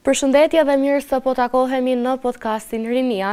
Përshëndetje dhe mirë se po takohemi në podcastin Rinia.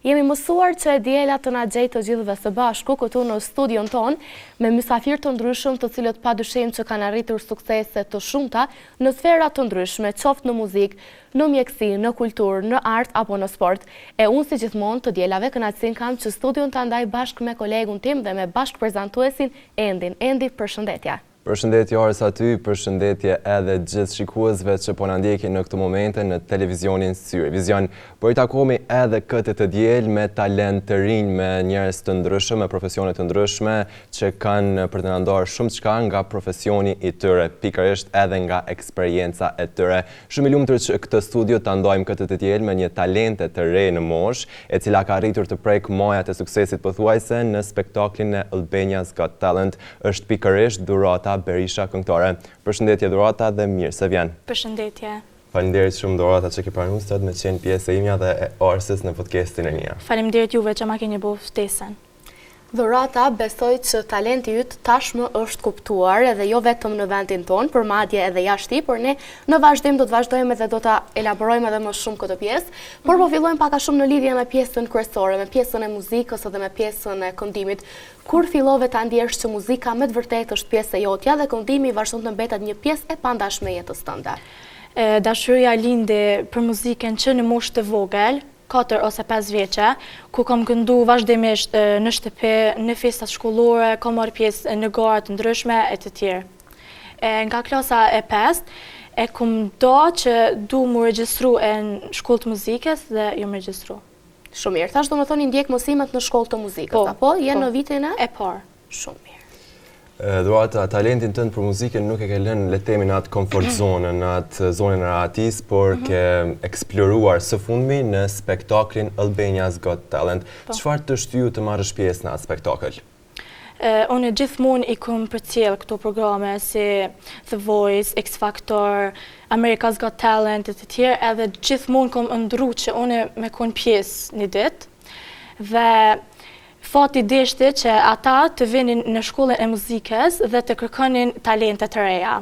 Jemi mësuar që e diela të na gjejë të gjithëve së bashku këtu në studion ton me mysafirë të ndryshëm të cilët padyshim që kanë arritur suksese të shumta në sfera të ndryshme, qoftë në muzikë, në mjeksi, në kulturë, në art apo në sport. E unë si gjithmonë të dielave kënaqësinë kam që studion ta ndaj bashkë me kolegun tim dhe me bashkë prezantuesin Endin. Endi, përshëndetje. Përshëndetje Aris aty, përshëndetje edhe gjithë shikuesve që po na ndjekin në këtë momente në televizionin Syrivizion. Po i takohemi edhe këtë të diel me talent të rinj, me njerëz të ndryshëm, me profesione të ndryshme që kanë për të na ndarë shumë çka nga profesioni i tyre, pikërisht edhe nga eksperjenca e tyre. Shumë i lumtur që këtë studio ta ndajmë këtë të diel me një talente të re në moshë, e cila ka arritur të prek majat e suksesit pothuajse në spektaklin e Albania's Got Talent, është pikërisht Dhurata Berisha, këngëtare. Përshëndetje Dhurata dhe mirë se vjen. Përshëndetje. Faleminderit shumë Dhurata që ke pranuar sot me qenë pjesë e imja dhe e Arsis në podcastin e Nia. Faleminderit juve që ma keni bërë ftesën. Dhurata, besoj që talenti yt tashmë është kuptuar edhe jo vetëm në vendin tonë, por madje edhe jashtë, por ne në vazhdim do të vazhdojmë edhe do ta elaborojmë edhe më shumë këtë pjesë, por po fillojmë pak a shumë në lidhje me pjesën kryesore, me pjesën e muzikës edhe me pjesën e këndimit. Kur fillove ta ndjesh që muzika me të vërtetë është pjesë e jotja dhe këndimi vazhdon të mbetet një pjesë e pandashme e jetës tënde? Dashuria lindi për muzikën që në moshë të vogël, 4 ose 5 vjeçe, ku kam këndu vazhdimisht në shtëpi, në festat shkollore, kam marrë pjesë në gara të ndryshme e të tjerë. Nga klasa e 5, e kum do që du mu regjistru në shkollë të muzikës dhe ju më regjistru. Shumë mirë. Tash do më thoni ndjek mësimet në shkollë të muzikës, apo? Jenë në vitin e parë. Shumë mirë. Dhurata, talentin tënd për muzikën nuk e ke lënë le të themi në atë comfort zone, në atë zonën e rahatis, por ke eksploruar së fundmi në spektaklin Albania's Got Talent. Çfarë të shtyu të marrësh pjesë në atë spektakël? Unë gjithmonë i kom përcjell këto programe si The Voice, X Factor, America's Got Talent e të tjerë, edhe gjithmonë kom ëndru që unë me kon pjesë një ditë. Dhe fati deshti që ata të vinin në shkollën e muzikës dhe të kërkonin talente të reja.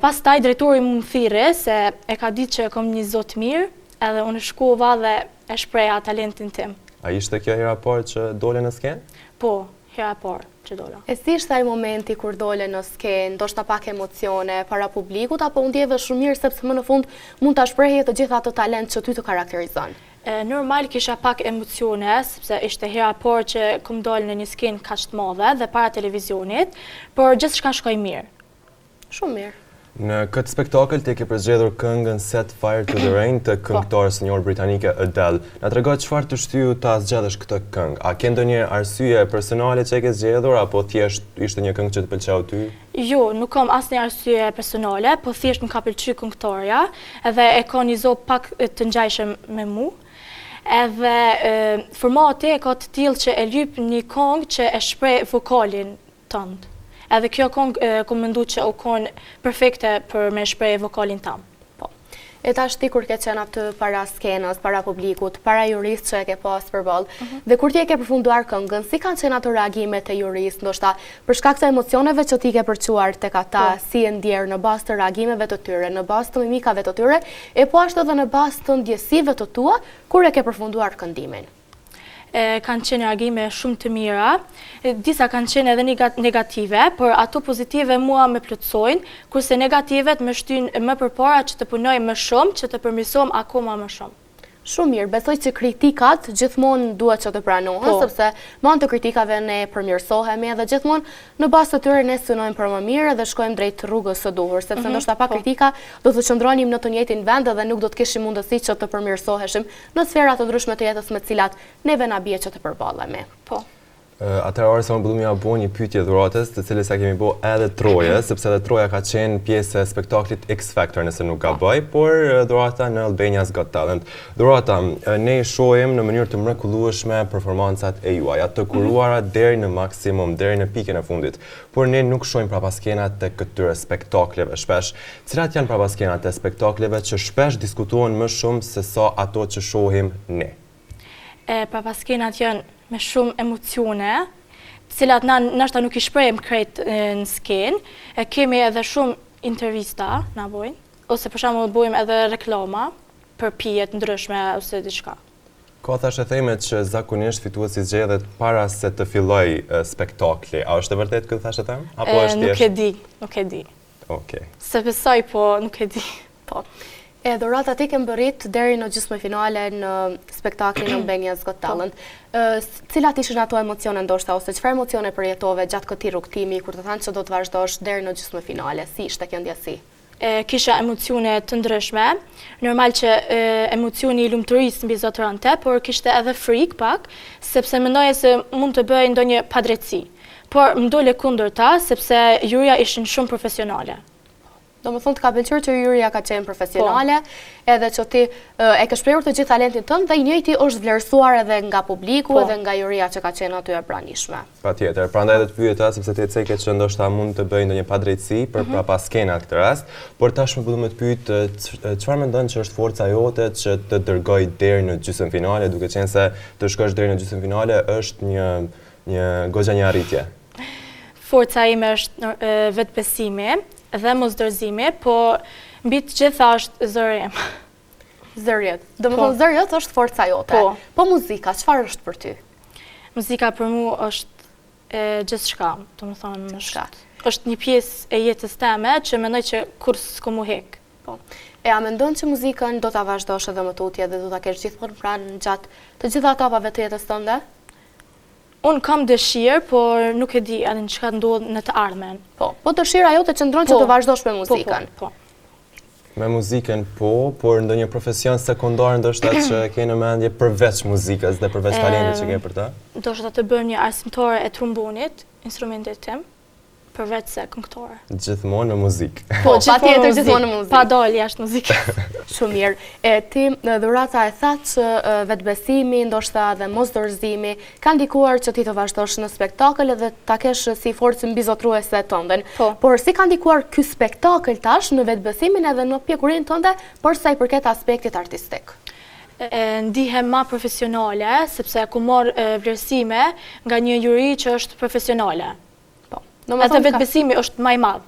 Pastaj drejtori më thirrë se e ka ditë që kom një zot mirë, edhe unë shkova dhe e shpreha talentin tim. A ishte kjo hera parë që dole në skenë? Po, hera parë që dola. E si ishte ai momenti kur dole në skenë, ndoshta pak emocione para publikut, apo u ndjeve shumë mirë sepse më në fund mund ta shprehje të gjitha ato talent që ty të karakterizon? Normal kisha pak emocione, sepse ishte hera parë që kom dalë në një skenë kaq të madhe dhe para televizionit, por gjithçka shkoi mirë. Shumë mirë. Në këtë spektakël ti ke përzgjedhur këngën Set Fire to the Rain të këngëtares njohur britanike Adele. Na trego çfarë të shtyu ta zgjedhësh këtë këngë? A ke ndonjë arsye personale që e ke zgjedhur apo thjesht ishte një këngë që të pëlqeu ty? Jo, nuk kam asnjë arsye personale, po thjesht më ka pëlqyer këngëtarja, edhe e ka një zop pak të ngjajshëm me mua. Edhe formati e ka të tillë që e lyp një këngë që e shpreh vokalin tënd. Edhe kjo këngë kom menduar që u kon perfekte për me shpreh vokalin tam. Po. E tash ti kur ke qenë aty para skenës, para publikut, para juristë që e ke pas përballë, dhe kur ti e ke përfunduar këngën, si kanë qenë ato reagimet e juristë, ndoshta për shkak të emocioneve që ti ke përçuar tek ata, si e ndjer në bazë të reagimeve të tyre, në bazë të mimikave të tyre, e po ashtu edhe në bazë të ndjesive të tua kur e ke përfunduar këndimin? Kanë qenë reagime shumë të mira, disa kanë qenë edhe negative, por ato pozitive mua me plotësojnë, kurse negativet më shtyn më përpara që të punoj më shumë, që të përmirësojmë akoma më shumë. Shumë mirë, besoj që kritikat gjithmonë duhet që të pranohen, sepse me anë të kritikave ne përmirësohemi edhe gjithmonë në bazë të tyre ne synojmë për më mirë dhe shkojmë drejt rrugës së duhur, sepse ndoshta pa kritika do të qëndronim në të njëjtin vend dhe nuk do të kishim mundësi që të përmirësoheshim në sfera të ndryshme të jetës me të cilat neve na bie që të përballemi. Po. Atëherë Arisa më bëllum ja bo një pyetje Dhuratës, të cilës ja kemi bo edhe Troje, sepse edhe Troja ka qenë pjesë e spektaklit X Factor nëse nuk gaboj, por Dhurata në Albania's Got Talent. Dhurata, ne i shohim në mënyrë të mrekullueshme performancat e juaja, të kuruara deri në maksimum, deri në pikën e fundit. Por ne nuk shohim prapaskenat të këtyre spektakleve shpesh. Cilat janë prapaskenat e spektakleve që shpesh diskutohen më shumë se sa ato që shohim ne? Prapaskenat janë me shumë emocione, cilat na ndoshta nuk i shprehim krejt në skenë, kemi edhe shumë intervista na bojnë. ose për shembull bëjmë edhe reklama për pije të ndryshme ose diçka. Ka thashë themet që zakonisht fituesi zgjedhet para se të filloj spektakli. A është e vërtet këtë thashë them? Apo është thjesht? Nuk e di. Okej. Se besoj, po nuk e di. Po. Dhuratat i kemë bërit deri në gjysmëfinale në spektaklin në Albania's Got Talent. Cilat ishin ato emocione ndoshta ose çfarë emocione përjetove gjatë këtij rrugtimi kur të thanë që do të vazhdosh deri në gjysmëfinale? Si ishte kjo ndjesi? Kisha emocione të ndryshme. Normal që emocioni i lumturisë mbi zotërante, por kishte edhe frikë pak, sepse mendoja se mund të bëj ndonjë padrejtësi. Por më dole kundërta, sepse juria ishin shumë profesionale. Do më thonë të ka pëlqyer që juria ka qenë profesionale, edhe që ti e ke shprehur të gjithë talentin tënd dhe i njëjti është vlerësuar edhe nga publiku edhe nga juria që ka qenë aty e pranishme. Patjetër, prandaj do të pyeta sepse ti thekë që ndoshta mund të bëj ndonjë padrejtësi për prapa skena këtë rast, por tashmë po do të pyet çfarë mendon që është forca jote që të dërgoj deri në gjysmëfinale, duke qenë se të shkosh deri në gjysmëfinale është një goxha një arritje. Forca ime është vetbesimi dhe mosdërzimi, po mbi të gjitha është zëri im. Zëriet. Do të thonë zëriet është forca jote. Po muzika, çfarë është për ty? Muzika për mua është gjithçka, do të thonë është një pjesë e jetës time që mendoj që kur s'ko mu hek. Po. A mendon që muzikën do ta vazhdosh edhe më tutje dhe do ta kesh gjithmonë pranë gjatë të gjitha etapave të jetës tënde? Unë kam dëshirë, por nuk e di anë çka ndodh në të ardhmen. Po dëshira jote qëndron që të vazhdosh me muzikën. Po. Me muzikën por ndonjë profesion sekondar ndoshta që ke në mendje përveç muzikës dhe përveç talentit që ke për të? Ndoshta të bëjmë një arsimtore e trumbonit, instrumentit tim, përveç se këngëtore. Gjithmonë në muzikë. Po, patjetër gjithmonë në muzikë. Pa dalë jashtë muzikës. Shumë mirë. Ti Dhurata e thatë që vetbesimi, ndoshta dhe mosdorëzimi ka ndikuar që ti të vazhdosh në spektakël dhe ta kesh si forcë mbizotruese tënden. Por si ka ndikuar ky spektakël tash në vetbesimin edhe në pjekurinë tënde për sa i përket aspektit artistik? Ndihem ma profesionale, sepse ku marr vlerësime nga një juri që është profesionale. Edhe vetbesimi është më i madh.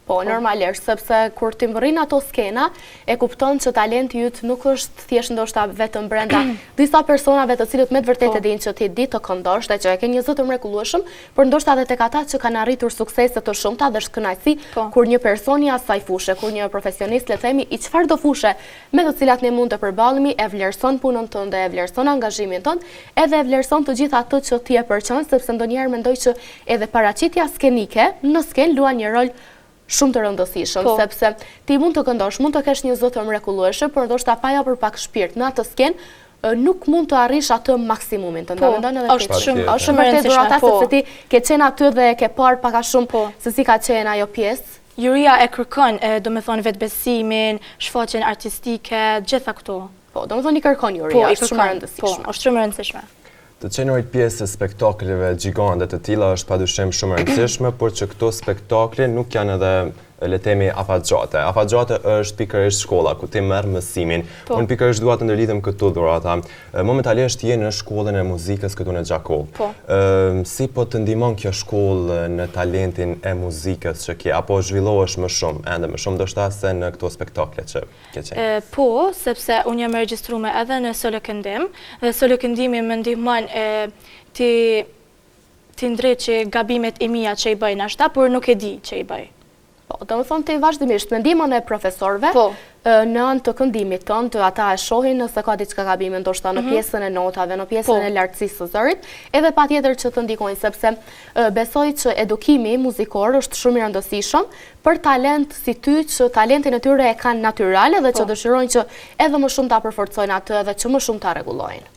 Po, normalisht, sepse kur ti mbërrin ato skena, e kupton që talenti yt nuk është thjesht ndoshta vetëm brenda disa personave të cilët me të vërtetë dinë që ti di të këndosh dhe që e ke një zë të mrekullueshëm, por ndoshta edhe tek ata që kanë arritur suksese të shumta dhe është kënaqësi kur një person i asaj fushë, kur një profesionist, le të themi, i çfarëdo fushë me të cilat ne mund të përballemi, e vlerëson punën tënde, e vlerëson angazhimin tënd, edhe e vlerëson të gjithë ato që ti e përqen, sepse ndonjëherë mendoj që edhe paraqitja skenike në skenë luan një rol shumë të rëndësishëm, sepse ti mund të këndosh, mund të kesh një zë të mrekullueshëm, por ndoshta pa ja për pak shpirt në atë skenë nuk mund të arrish atë maksimumin të ndonjë edhe është shumë vërtet Dhurata sepse ti ke qenë aty dhe ke parë pak a shumë se si ka qenë ajo pjesë. Juria e kërkon, domethënë vetbesimin, shfaqjen artistike, gjitha këto. Po, domethënë i kërkon juria, është shumë e rëndësishme. Po, është shumë e rëndësishme. Të qenurit pjesë të spektakleve gjigande të tilla është padyshim shumë e rëndësishme, por që këto spektakle nuk janë edhe le të themi afatgjate. Afatgjate është pikërisht shkolla ku ti merr mësimin. Unë pikërisht dua të ndërlidhem këtu Dhurata. Momentalisht je në shkollën e muzikës këtu në Gjakov. Si po të ndihmon kjo shkollë në talentin e muzikës që ke, apo zhvillohesh më shumë, ende më shumë ndoshta se në këto spektakle që ke qenë? Po, sepse unë jam regjistruar edhe në solo këndim, dhe solo këndimi më ndihmon ti ndreqi gabimet e mia që i bëj nashta, por nuk e di që i bëj. Po, do të thonë ti vazhdimisht me ndihmën e profesorëve në anë të këndimit tënd, ata e shohin nëse ka diçka gabime ndoshta në pjesën e notave, në pjesën e lartësisë së zërit, edhe patjetër që të ndikojnë sepse besoj që edukimi muzikor është shumë i rëndësishëm për talent si ty që talentin e tyre e kanë natyrale dhe që dëshirojnë që edhe më shumë ta përforcojnë atë dhe që më shumë ta rregullojnë.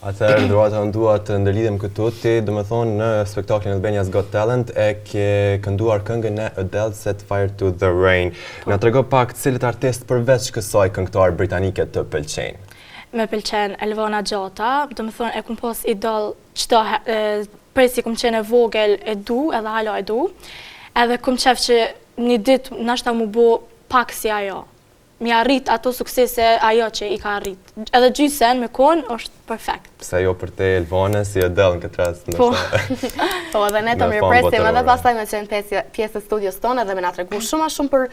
Atëherë, Dhurata, unë dua të ndërlidhem këtu. Ti, domethënë, në spektaklin Albania's Got Talent e ke kënduar këngën e Adele Set Fire to the Rain. Na trego pak cilët artist përveç kësaj këngëtar britanike të pëlqejnë? Me pëlqen Elvana Gjata, domethënë e kum pas idol çdo prej si kum qenë vogël e du, edhe hala e du. Edhe kum qef që një ditë nashta mu bo pak si ajo. mi arrit ato suksese ajo që i ka arrit. Edhe gjysen me konë është perfekt. Pse jo për te Elvone, si e del në këtë rast. Po. Po, edhe ne të mirëpresim edhe pastaj me qenë pjesë e studios tonë edhe me na tregu shumë a shumë për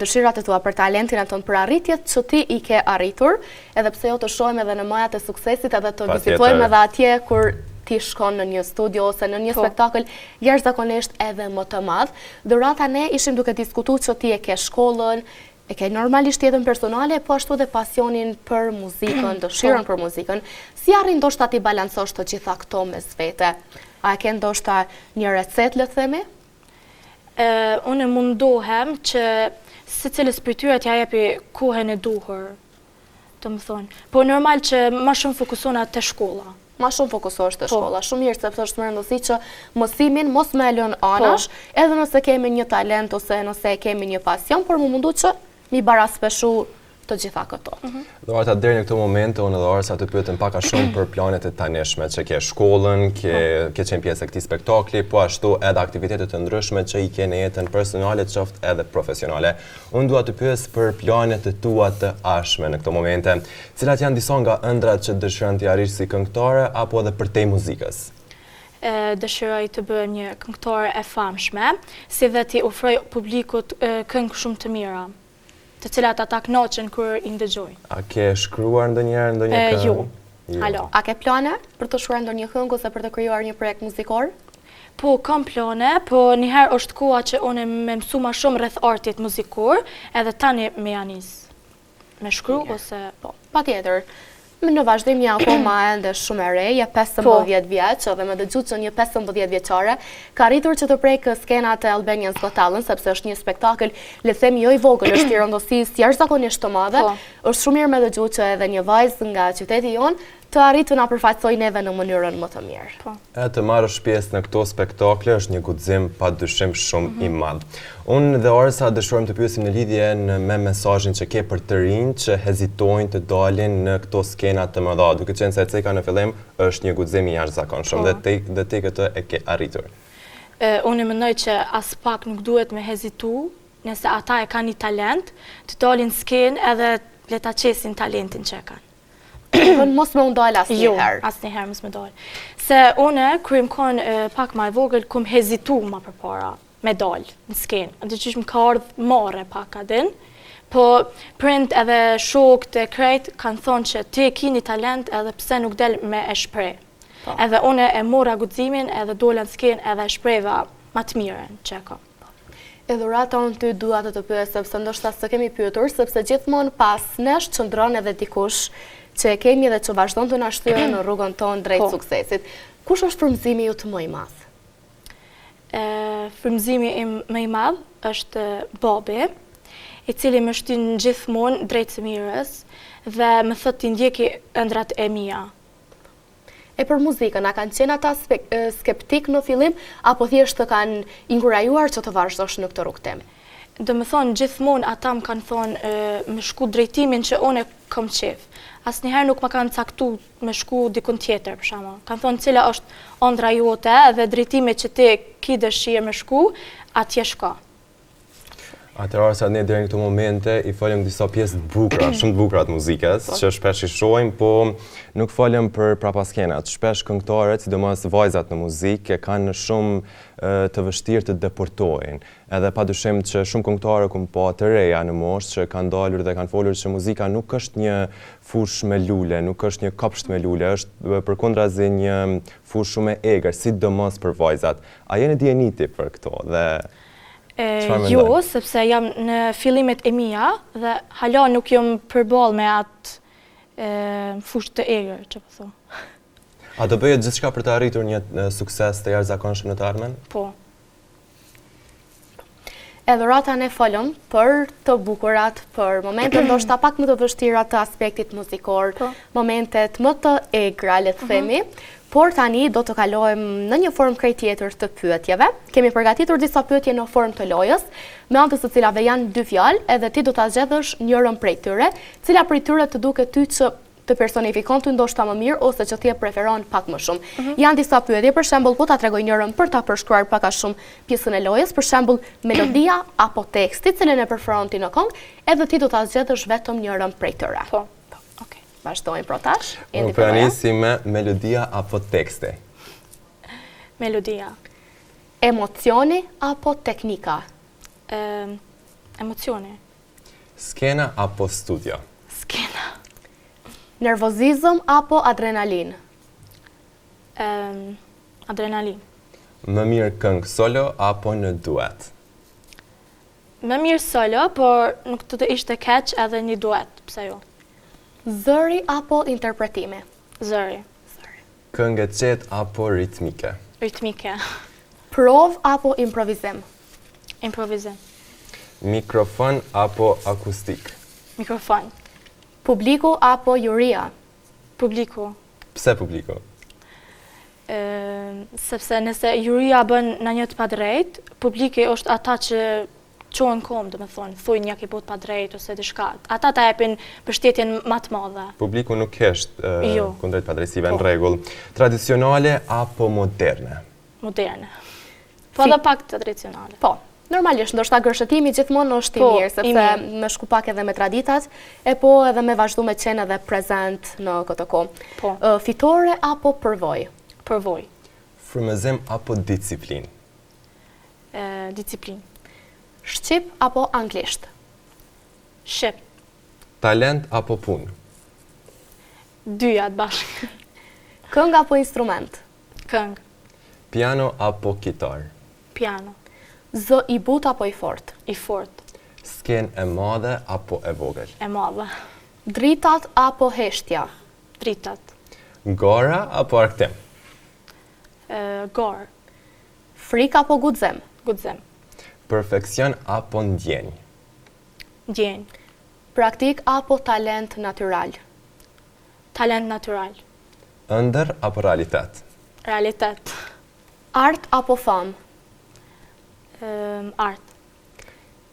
dëshirat e tua, për talentin e tonë, për arritjet që ti i ke arritur, edhe pse jo të shohim edhe në majat e suksesit edhe të vizitojmë edhe atje kur ti shkon në një studio ose në një spektakël jashtëzakonisht edhe më të madh. Dhurata ne ishim duke diskutuar që ti e ke shkollën, e ke normalisht jetën personale, po ashtu dhe pasionin për muzikën, dëshirën për muzikën. Si arrin ndoshta ti balancosh të gjitha këto mes vete? A e ke ndoshta një recet, le të themi? Unë mundohem që secilës prej tyre t'ja jepi kohën e duhur, të më thonë. Po normal që ma shumë fokusona te shkolla. Ma shumë fokusohesh te shkolla. Shumë mirë, sepse është më rëndësi që mësimin mos me lën anash, edhe nëse kemi një talent ose nëse kemi një pasion, por më mundu që mi baraspeshu të gjitha këto. Dhurata, deri në këtë moment, unë dhe Arsa të pyetëm pak a shumë për planet e tanishme, që ke shkollën, ke qenë pjesë e këtij spektakli, po ashtu edhe aktivitetet të ndryshme që i ke në jetën personale, qoftë edhe profesionale. Unë dua të pyes për planet e tua të ardhshme në këto momente. Cilat janë disa nga ëndrat që dëshiron t'i arrish si këngëtare apo edhe për te muzikës? Dëshiroj të bëhem një këngëtare e famshme, si dhe t'i ofroj publikut këngë shumë të mira, të cilat ata kënaqen kur i ndëgjojnë. A ke shkruar ndonjëherë ndonjë këngë? Jo. Halo. A ke plane për të shkruar ndonjë këngë ose për të krijuar një projekt muzikor? Po, kam plane, po njëherë është koha që unë me mësu ma shumë rreth artit muzikor, edhe tani me janis. Me shkru ose... Po, patjetër. Në vazhdim një akoma ende shumë e re, je 15 vjeç, edhe me dëgju që një 15 vjeçare ka arritur që të prekë skenat e Albanian's Got Talent, sepse është një spektakël, le të themi jo i vogël, është i rëndësisë jashtëzakonisht të madhe. Është shumë mirë me dëgju që edhe një vajzë nga qyteti jonë të arritë të na përfaqësojë neve në mënyrën më të mirë. E të marrësh pjesë në këto spektakle është një guxim padyshim shumë i madh. Unë dhe Arsa dëshirojmë të pyesim në lidhje me mesazhin që ke për të rinj që hezitojnë të dalin në këto skena të mëdha, duke qenë se Ceka në fillim është një guxim i jashtëzakonshëm dhe ti këtë e ke arritur. Unë mendoj që as pak nuk duhet me hezitu, nëse ata e kanë një talent, të dalin skenë edhe le ta qesin talentin që e kanë. Mos me undal asnjëherë. Jo, asnjëherë mos me dal. Se une, kur im kanë pak ma e vogël, kum hezitu ma përpara me dal në skenë. Dhe që më ka ardhë marre pak adin, po prind edhe shokët e krejt kanë thonë që ti e ki një talent edhe pse nuk del me e shprej. Edhe une e mora guximin edhe dole në skenë edhe e shprejva ma të miren që e ka. E dhurata unë ty dua të pyes, sepse ndoshta s'e kemi pyetur, sepse gjithmonë pas nesh qëndron edhe dikush që e kemi dhe që vazhdon të na shtyre në rrugën tonë drejt suksesit. Kush është frymëzimi ju të më i madh? Frymëzimi im më i madh është babi, i cili më shtyn gjithmonë drejt së mirës dhe më thotë t'i ndjeki ëndrat e mia. E për muzikën, a kanë qenë ata skeptik në fillim, apo thjesht të kanë inkurajuar që të vazhdosh në këtë rrugë teme? Do më thonë, gjithmonë ata më kanë thonë me shku drejtimin që unë kom qef. Asnjëherë nuk më kanë caktu me shku dikun tjetër, për shembull. Kanë thonë cila është ëndra jote dhe drejtimi që ti ki dëshirë me shku, atje shko. Atëherë sa ne deri në këtë momente i folëm disa pjesë të bukura, shumë të bukura të muzikës, që shpesh i shohim, po nuk folëm për prapaskenat. Shpesh këngëtarët, sidomos vajzat në muzikë, kanë shumë të vështirë të deportojnë. Edhe padyshim që shumë këngëtarë kum pa të reja në moshë që kanë dalur dhe kanë folur që muzika nuk është një fushë me lule, nuk është një kopsht me lule, është përkundrazi një fushë shumë e egër, sidomos për vajzat. A jeni dijeniti për këto dhe jo, sepse jam në fillimet e mia dhe hala nuk jam përball me atë fushë të egër, që po them. A do bëhet gjithçka për të arritur një sukses të jashtëzakonshëm në të ardhmen? Po. E dhurata ne folëm për të bukurat, për momentet ndoshta pak më të vështira të aspektit muzikor, momentet më të egra, le të themi, por tani do të kalojmë në një formë krejt tjetër të pyetjeve. Kemi përgatitur disa pyetje në formë të lojës, me anë të së cilave janë 2 fjalë, edhe ti do ta zgjedhësh njërin prej tyre, cila prej tyre të duket ty që të personifikon të ndoshta më mirë ose që ti e preferon pak më shumë. Janë disa pyetje, për shembull, po ta tregoj njërin për ta përshkruar pak a shumë pjesën e lojës, për shembull, melodia apo teksti, cilën e preferon ti në këngë, edhe ti do ta zgjedhësh vetëm njërin prej tyre. Po, okay. Vazhdojmë pra tash. Unë pra nisi me melodia apo tekste. Melodia. Emocioni apo teknika? Emocioni. Skena apo studio. Skena. Nervozizëm apo adrenalin? Adrenalin. Më mirë këngë solo apo në duet. Më mirë solo, por nuk të ishte keq edhe një duet, pse jo? Zëri apo interpretimi? Zëri. Këngë e qetë apo ritmike. Ritmike. Prov apo improvizim? Improvizim. Mikrofon apo akustik. Mikrofon. Publiku apo juria? Publiku. Pse publiku? Sepse nëse juria bën në një të padrejt, publiki është ata që qohen kom, dhe me thonë, thuj një ki bot padrejt ose diçka. Ata ta epin përshtetjen më të madhe. Publiku nuk heshtë kundrejt padrejtësive në Po. rregull. Tradicionale apo moderne? Moderne. Po edhe pak tradicionale. Po. Normalisht, ndoshta gërshëtimi gjithmonë është i Po, mirë, i sepse mirë. me shku pak edhe me traditat, e po edhe me vazhdu me qenë edhe prezent në këtë kohë. Po. Fitore apo përvoj? Përvoj. Frymëzim apo disiplin? Disiplin. Shqip apo anglisht? Shqip. Talent apo punë? Dyja të bashkë. Këngë apo instrument? Këngë. Piano apo kitar? Piano. Zë i but apo i fort? I fort. Sken e madhe apo e vogël? E madhe. Dritat apo heshtja? Dritat. Gara apo arktim? Garë. Frik apo guxim? Guxim. Perfekcion apo ndjenjë? Ndjenjë. Praktik apo talent natyral? Talent natural. Ëndër apo realitet? Realitet. Art apo famë? Art.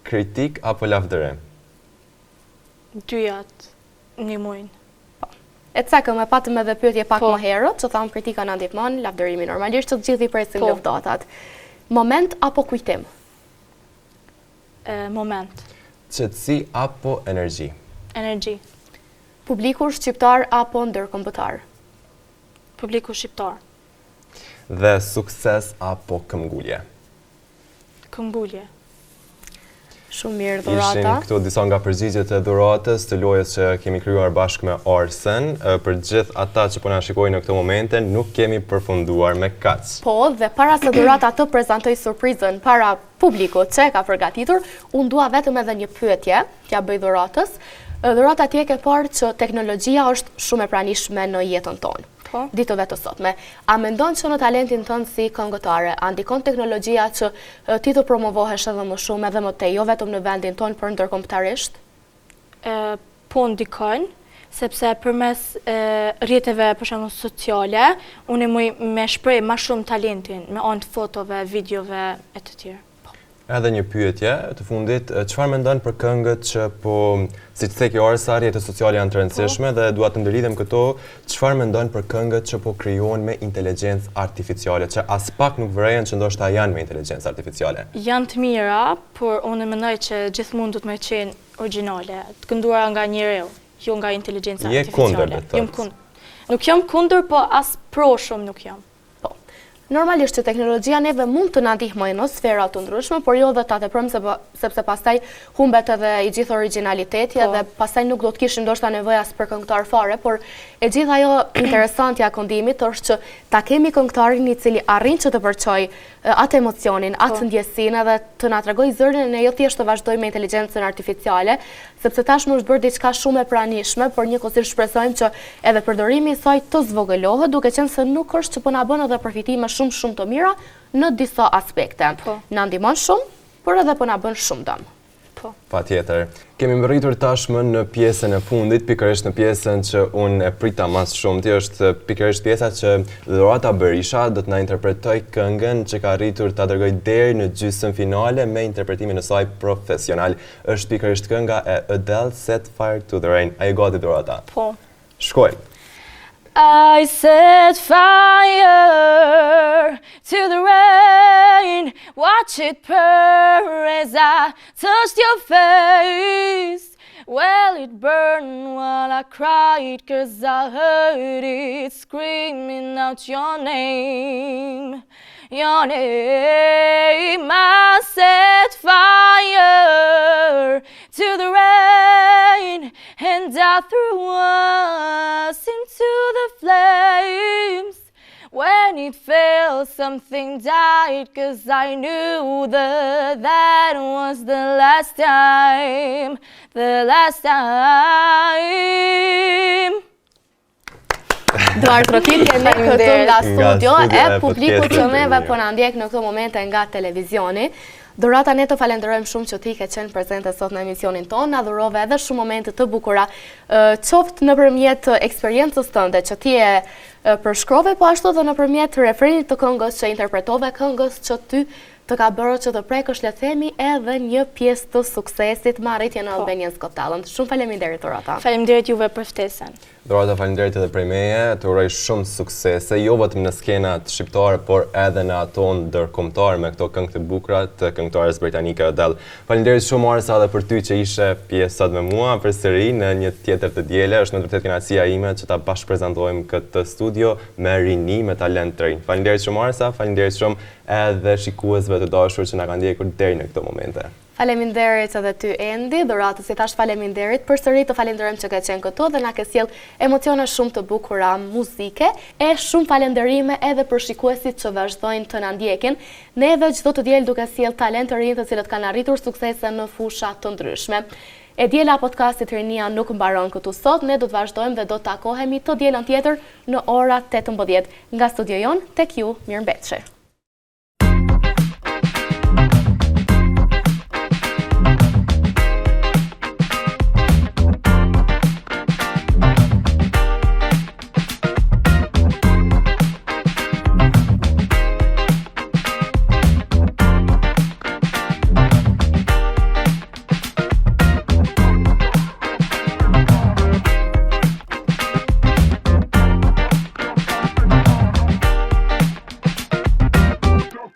Kritik apo lavdërim? Dyjat një mujnë. E cekëm e patëm edhe pyetje pak Po. më herët, që thamë kritika në ndihmon, lavdërimi normalisht, që të gjithë i presin Po. lëvdatat. Moment apo kujtim? Moment. Qetësi apo energji? Energji. Publiku shqiptar apo ndërkombëtar? Publiku shqiptar. Dhe sukses apo këmbgulje? Këmbulje. Shumë mirë Ishin dhurata. këto disa nga përgjigjet e dhuratës të lojës që kemi krijuar bashkë me Arsen. Për gjithë ata që po na shikojnë në këtë momente, nuk kemi përfunduar me kaq. Po, dhe para se dhurata të prezantoj surprizën para publikut që e ka përgatitur, unë dua vetëm edhe një pyetje, t'ja bëj dhuratës. Dhurata tje ke parë që teknologjia është shumë e pranishme në jetën tonë. Po. Ditëve të sotme. A mendon që në talentin tënd si këngëtare, a ndikon teknologjia që ti të promovohesh edhe më shumë edhe më tej, jo vetëm në vendin tonë, por ndërkombëtarisht? Po ndikon, sepse përmes rrjeteve për shembull sociale, unë muj me shpreh më shumë talentin me anë të fotove, videove e të tjerë. Edhe një pyetje të fundit, çfarë mendon për këngët që po, siç thekë Arsa, rrjetet sociale janë të rëndësishme dhe dua të ndërlidhem këto, çfarë mendon për këngët që po krijohen me inteligjencë artificiale, që as pak nuk vërejën që ndoshta janë me inteligjencë artificiale? Janë të mira, por unë mendoj që gjithmonë duhet me qenë origjinale, të kënduara nga njeriu, jo nga inteligjenca Je artificiale. kundër, le të Jam thotë. kundër. Nuk jam kundër, po as pro shumë nuk jam. Normalisht që teknologjia neve mund të na ndihmojë në sfera të ndryshme, por jo dhe ta teprojmë sepse pastaj humbet edhe i gjithë origjinaliteti Po. dhe pastaj nuk do të kishim ndoshta nevojë as për këngëtar fare, por e gjithë ajo interesantja e këndimit është që ta kemi këngëtarin i cili arrin që të përçojë atë emocionin, atë ndjesinë edhe të na tregojë zërin e jo thjesht të vazhdojmë me inteligjencën artificiale, sepse tashmë është bërë diçka shumë e pranishme, por njëkohësisht shpresojmë që edhe përdorimi i saj të zvogëlohet, duke qenë se nuk është që po na bën edhe përfitime shumë të mira në disa aspekte. Po. Na ndihmon shumë, por edhe po na bën shumë dëm. Po. Patjetër. Kemi mbërritur tashmë në pjesën e fundit, pikërisht në pjesën që unë e prita mas shumë. Ti është pikërisht pjesa që Dhurata Berisha do të na interpretoj këngën që ka arritur ta dërgoj deri në gjysmën finale me interpretimin e saj profesional. Është pikërisht kënga e Adele, Set Fire to the Rain. A je gati, Dhurata? Po. Shkojmë. I set fire to the rain, watch it pour as I touched your face. Well, it burned while I cried, 'cause I heard it screaming out your name. Your name. I set fire to the rain, and I threw us into the flames. When it fell, something died, 'cause I knew that was the last time. The last time. Duar Trokit kemi këtu nga studio e publiku që neve podcastit. po na ndjek në këto momente nga televizioni. Dorata, ne të falenderojmë shumë që ti ke qenë prezente sot në emisionin tonë, na dhurove edhe shumë momente të bukura, qoftë nëpërmjet eksperiencës tënde që ti e përshkrove, po ashtu dhe nëpërmjet refrenit të këngës që interpretove, këngës që ty të ka bërë që të prekësh, le të themi, edhe një pjesë të suksesit me arritjen në Albanian's Got Talent. Shumë faleminderit Dorata. Faleminderit juve për ftesën. Dorata, faleminderit edhe prej meje, të uroj shumë suksese, jo vetëm në skenat shqiptare, por edhe në ato ndërkombëtare me këto këngë të bukura të këngëtares britanike Adele. Faleminderit shumë Arsa edhe për ty që ishe pjesë sot me mua përsëri në një tjetër të diele. Është në të vërtetë kënaqësia ime që ta bashkëprezantojmë këtë studio me rini, me talent të rinj. Faleminderit shumë Arsa, faleminderit shumë edhe shikuesve të dashur që na kanë ndjekur deri në këto momente. Faleminderit edhe ty Endi, Doratës si thash faleminderit, përsëri të falenderojmë që ke qenë këtu dhe na ke sjell emocione shumë të bukura muzike, e shumë falenderime edhe për shikuesit që vazhdojnë të na ndjekin. Neve çdo të diel duke sjell talent të rinj të cilët kanë arritur suksese në fusha të ndryshme. E diela podcastit Rinia nuk mbaron këtu sot, ne do të vazhdojmë dhe do të takohemi të dielën tjetër në ora 18. Nga studio jon tek ju, mirëmbëjtje.